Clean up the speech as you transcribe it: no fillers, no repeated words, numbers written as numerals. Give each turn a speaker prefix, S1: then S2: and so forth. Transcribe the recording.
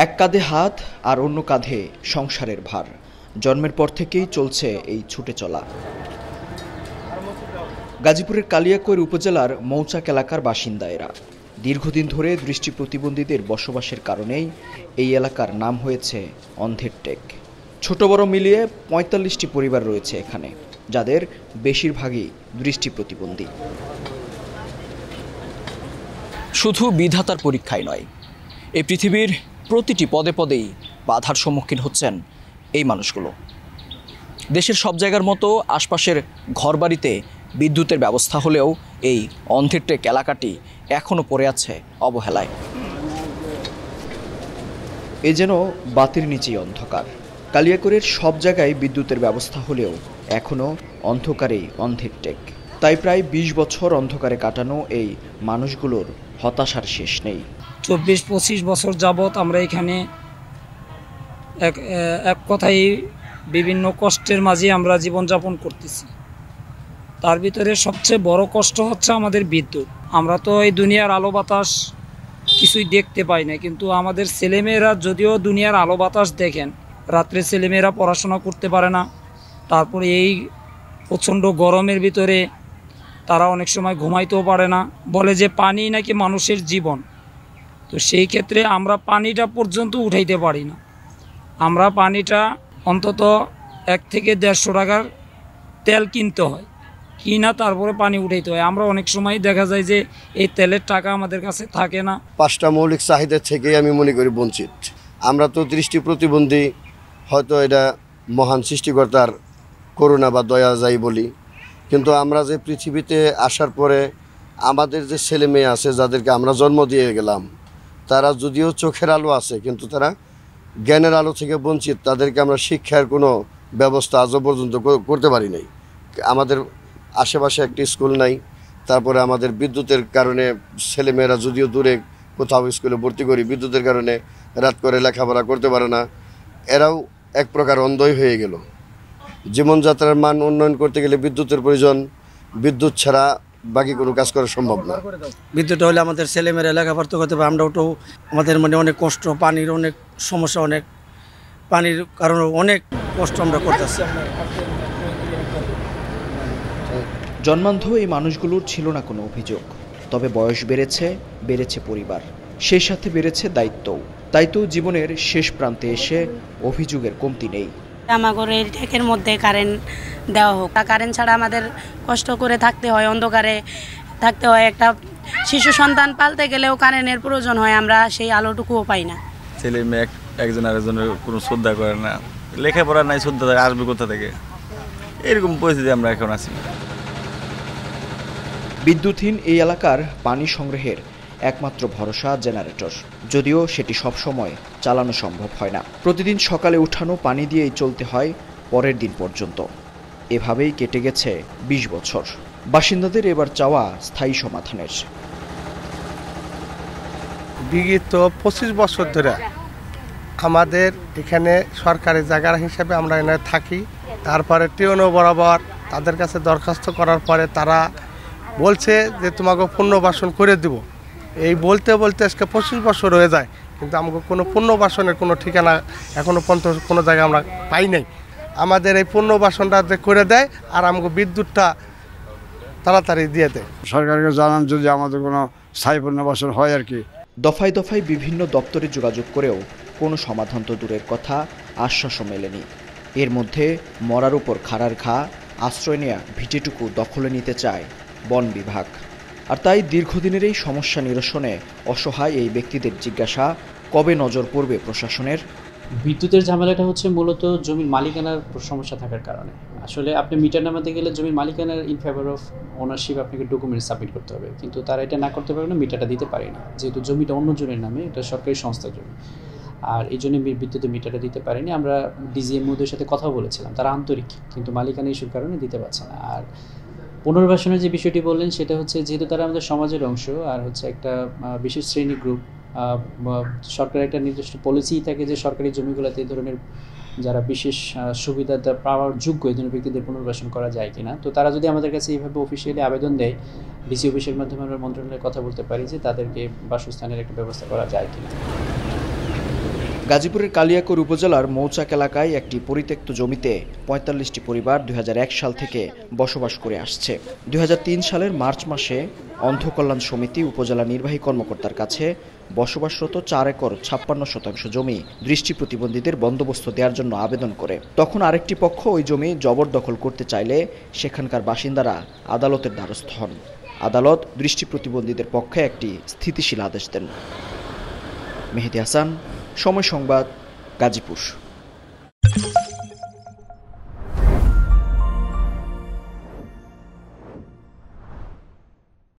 S1: এক কাঁধে হাত আর অন্য কাঁধে সংসারের ভার। জন্মের পর থেকেই চলছে এই ছুটে চলা। গাজীপুরের কালিয়াকৈর উপজেলার মৌচাক এলাকার বাসিন্দা এরা। দীর্ঘদিন ধরে দৃষ্টি প্রতিবন্ধীদের বসবাসের কারণেই এই এলাকার নাম হয়েছে অন্ধের টেক। ছোট বড় মিলিয়ে ৪৫টি পরিবার রয়েছে এখানে, যাদের বেশিরভাগই দৃষ্টি প্রতিবন্ধী। শুধু বিধাতার পরীক্ষায় নয়, এই পৃথিবীর প্রতিটি পদে পদেই বাধার সম্মুখীন হচ্ছেন এই মানুষগুলো। দেশের সব জায়গার মতো আশপাশের ঘরবাড়িতে বিদ্যুতের ব্যবস্থা হলেও এই অন্ধের টেক এলাকাটি এখনও পড়ে আছে অবহেলায়। এ যেন বাতির নিচেই অন্ধকার। কালিয়াকৈরের সব জায়গায় বিদ্যুতের ব্যবস্থা হলেও এখনও অন্ধকারেই অন্ধের টেক। তাই প্রায় ২০ বছর অন্ধকারে কাটানো এই মানুষগুলোর হতাশার শেষ নেই।
S2: ২৪-২৫ বছর যাবৎ আমরা এখানে এক কথায় বিভিন্ন কষ্টের মাঝে আমরা জীবনযাপন করতেছি। তার ভিতরে সবচেয়ে বড় কষ্ট হচ্ছে আমাদের বিদ্যুৎ। আমরা তো এই দুনিয়ার আলো বাতাস কিছুই দেখতে পাই না, কিন্তু আমাদের ছেলেমেয়েরা যদিও দুনিয়ার আলো বাতাস দেখেন, রাত্রে ছেলেমেয়েরা পড়াশোনা করতে পারে না। তারপরে এই প্রচণ্ড গরমের ভিতরে তারা অনেক সময় ঘুমাইতেও পারে না। বলে যে পানি নাকি মানুষের জীবন। তো সেই ক্ষেত্রে আমরা পানিটা পর্যন্ত উঠাইতে পারি না। আমরা পানিটা অন্তত ১ থেকে ১৫০ টাকার তেল কিনতে হয়, কিনা তারপরে পানি উঠাইতে হয়। আমরা অনেক সময় দেখা যায় যে এই তেলের টাকা আমাদের কাছে থাকে না।
S3: ৫টা মৌলিক চাহিদা থেকে আমি মনে করি বঞ্চিত। আমরা তো দৃষ্টি প্রতিবন্ধী, হয়তো এটা মহান সৃষ্টিকর্তার করুণা বা দয়া যাই বলি, কিন্তু আমরা যে পৃথিবীতে আসার পরে আমাদের যে ছেলে মেয়ে আছে, যাদেরকে আমরা জন্ম দিয়ে গেলাম, তারা যদিও চোখের আলো আছে, কিন্তু তারা জ্ঞানের আলো থেকে বঞ্চিত। তাদেরকে আমরা শিক্ষার কোনো ব্যবস্থা আজও পর্যন্ত করতে পারি নাই। আমাদের আশেপাশে একটি স্কুল নাই। তারপরে আমাদের বিদ্যুতের কারণে ছেলেমেয়েরা যদিও দূরে কোথাও স্কুলে ভর্তি করি, বিদ্যুতের কারণে রাত করে লেখাপড়া করতে পারে না। এরাও এক প্রকার অন্ধই হয়ে গেল। জীবনযাত্রার মান উন্নয়ন করতে গেলে বিদ্যুতের প্রয়োজন। বিদ্যুৎ ছাড়া বাকি কোনো কাজ করা সম্ভব না।
S4: বিদ্যুৎ হলে আমাদের ছেলেমেয়েরা লেখাপড়া করতে পারে, আমরা ওটাও আমাদের মানে অনেক কষ্ট, পানির অনেক সমস্যা, অনেক পানির কারণে অনেক কষ্ট আমরা করতেছি।
S1: জন্মান্ধ এই মানুষগুলোর ছিল না কোনো অভিযোগ, তবে বয়স বেড়েছে পরিবার, সেই সাথে বেড়েছে দায়িত্বও। তাই তো জীবনের শেষ প্রান্তে এসে অভিযোগের কমতি নেই।
S5: আমাদের এই টেকের মধ্যে কারেন্ট দেওয়া হোক। কারেন্ট ছাড়া আমাদের কষ্ট করে থাকতে হয়, অন্ধকারে থাকতে হয়। একটা শিশু সন্তান পালতে গেলেও কারেন্টের প্রয়োজন হয়, আমরা সেই আলোটুকুও পাই না।
S6: ছেলে মেয়ে একজন আরেকজনের কোনো শ্রদ্ধা করে না, লেখাপড়া নাই, শ্রদ্ধা আসবে কোথা থেকে? এরকম পরিস্থিতি আমরা এখন আছি।
S1: বিদ্যুৎহীন এই এলাকার পানি সংগ্রহের একমাত্র ভরসা জেনারেটর, যদিও সেটি সবসময় চালানো সম্ভব হয় না। প্রতিদিন সকালে উঠানো পানি দিয়েই চলতে হয় পরের দিন পর্যন্ত। এভাবেই কেটে গেছে ২০ বছর। বাসিন্দাদের এবার চাওয়া স্থায়ী সমাধানের।
S7: বিগত ২৫ বছর ধরে আমাদের এখানে সরকারি জায়গা হিসাবে আমরা এখানে থাকি। তারপরে টিওনো বরাবর তাদের কাছে দরখাস্ত করার পরে তারা বলছে যে তোমাকে পুনর্বাসন করে দেব। এই বলতে বলতে আজকে ২৫ বছর হয়ে যায়, কিন্তু আমাকে কোনো পুনর্বাসনের কোনো ঠিকানা এখনও পর্যন্ত কোনো জায়গায় আমরা পাই নাই। আমাদের এই পুনর্বাসনটা যে করে দেয় আর আমাকে বিদ্যুৎটা তাড়াতাড়ি দিয়ে দেয়।
S8: সরকারকে জানান যদি আমাদের কোনো স্থায়ী পুনর্বাসন হয় আর কি।
S1: দফায় দফায় বিভিন্ন দপ্তরে যোগাযোগ করেও কোনো সমাধান তো দূরের কথা, আশ্বাসও মেলেনি। এর মধ্যে মরার উপর খাড়ার ঘা, আশ্রয় নেয়া ভিটেটুকু দখলে নিতে চায় বন বিভাগ। আর তাই দীর্ঘদিনের এই সমস্যা নিরসনে অসহায় এই ব্যক্তিদের জিজ্ঞাসা, কবে নজর পড়বে প্রশাসনের?
S9: বিদ্যুতের ঝামেলাটা হচ্ছে মূলত জমির মালিকানার সমস্যা থাকার কারণে। আসলে আপনি মিটার নামাতে গেলে জমির মালিকানার ইন ফেভার অফ ওনারশিপ আপনাকে ডকুমেন্ট সাবমিট করতে হবে, কিন্তু তারা এটা না করতে পারে না, মিটারটা দিতে পারে না, যেহেতু জমিটা অন্য জনের নামে, এটা সরকারি সংস্থার জমি। আর এই জন্য বিদ্যুতের মিটারটা দিতে পারেনি। আমরা ডিজিএমওদের সাথে কথা বলেছিলাম, তারা আন্তরিক, কিন্তু মালিকানা ইস্যুর কারণে দিতে পারছে না। আর পুনর্বাসনের যে বিষয়টি বললেন, সেটা হচ্ছে যেহেতু তারা আমাদের সমাজের অংশ আর হচ্ছে একটা বিশেষ শ্রেণী গ্রুপ, সরকারের একটা নির্দিষ্ট পলিসি থাকে যে সরকারি জমিগুলোতে এই ধরনের যারা বিশেষ সুবিধা পাওয়ার যোগ্য এই ধরনের ব্যক্তিদের পুনর্বাসন করা যায় কিনা। তো তারা যদি আমাদের কাছে এইভাবে অফিসিয়ালি আবেদন দেয়, ডিসি অফিসের মাধ্যমে আমরা মন্ত্রণালয়ে কথা বলতে পারি যে তাদেরকে বাসস্থানের একটা ব্যবস্থা করা যায় কিনা।
S1: গাজীপুরের কালিয়াকৈর উপজেলার মৌচাক এলাকায় একটি পরিত্যক্ত জমিতে ৪৫টি পরিবার ২০০১ সাল থেকে বসবাস করে আসছে। ২০০৩ সালের মার্চ মাসে অন্ধ কল্যাণ সমিতি উপজেলা নির্বাহী কর্মকর্তার কাছে বসবাসরত ৪ একর ৫৬% জমি দৃষ্টি প্রতিবন্ধীদের বন্দোবস্ত দেওয়ার জন্য আবেদন করে। তখন আরেকটি পক্ষ ওই জমি জবরদখল করতে চাইলে সেখানকার বাসিন্দারা আদালতের দ্বারস্থ হন। আদালত দৃষ্টি প্রতিবন্ধীদের পক্ষে একটি স্থিতিশীল আদেশ দেন। মেহেদী হাসান, সময় সংবাদ, গাজীপুর।